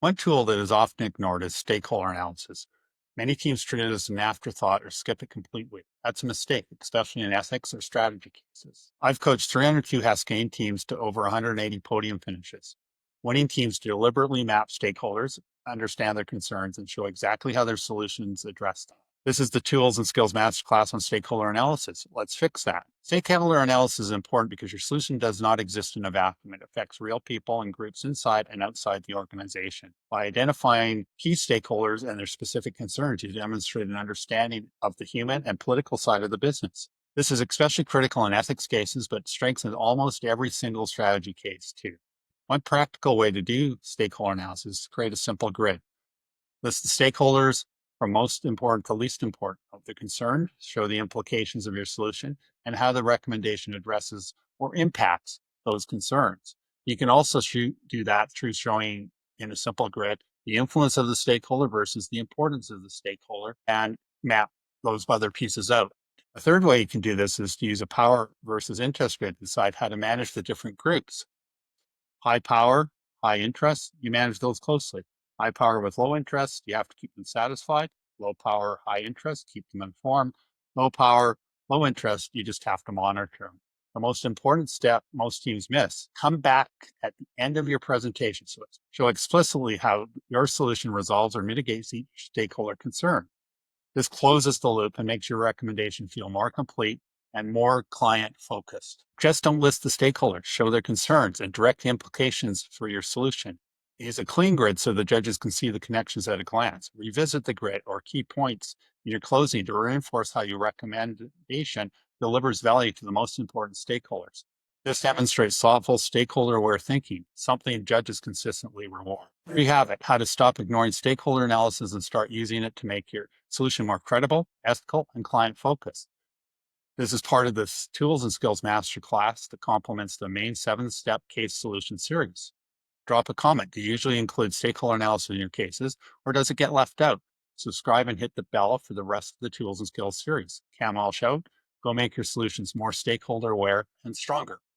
One tool that is often ignored is stakeholder analysis. Many teams treat it as an afterthought or skip it completely. That's a mistake, especially in ethics or strategy cases. I've coached 300 Cascade teams to over 180 podium finishes. Winning teams deliberately map stakeholders, understand their concerns, and show exactly how their solutions address them. This is the Tools and Skills Masterclass on stakeholder analysis. Let's fix that. Stakeholder analysis is important because your solution does not exist in a vacuum. It affects real people and groups inside and outside the organization. By identifying key stakeholders and their specific concerns, you demonstrate an understanding of the human and political side of the business. This is especially critical in ethics cases, but strengthens almost every single strategy case too. One practical way to do stakeholder analysis is to create a simple grid. List the stakeholders from most important to least important of the concern, show the implications of your solution, and how the recommendation addresses or impacts those concerns. You can also do that through showing in a simple grid the influence of the stakeholder versus the importance of the stakeholder and map those other pieces out. A third way you can do this is to use a power versus interest grid to decide how to manage the different groups. High power, high interest, you manage those closely. High power with low interest, you have to keep them satisfied. Low power, high interest, keep them informed. Low power, low interest, you just have to monitor them. The most important step most teams miss, come back at the end of your presentation. So show explicitly how your solution resolves or mitigates each stakeholder concern. This closes the loop and makes your recommendation feel more complete and more client focused. Just don't list the stakeholders, show their concerns and direct implications for your solution. Use a clean grid so the judges can see the connections at a glance. Revisit the grid or key points in your closing to reinforce how your recommendation delivers value to the most important stakeholders. This demonstrates thoughtful, stakeholder-aware thinking, something judges consistently reward. There you have it, how to stop ignoring stakeholder analysis and start using it to make your solution more credible, ethical, and client-focused. This is part of this Tools and Skills Masterclass that complements the main 7-step case solution series. Drop a comment. Do you usually include stakeholder analysis in your cases, or does it get left out? Subscribe and hit the bell for the rest of the Tools and Skills series. Cam Welsh out. Go make your solutions more stakeholder aware and stronger.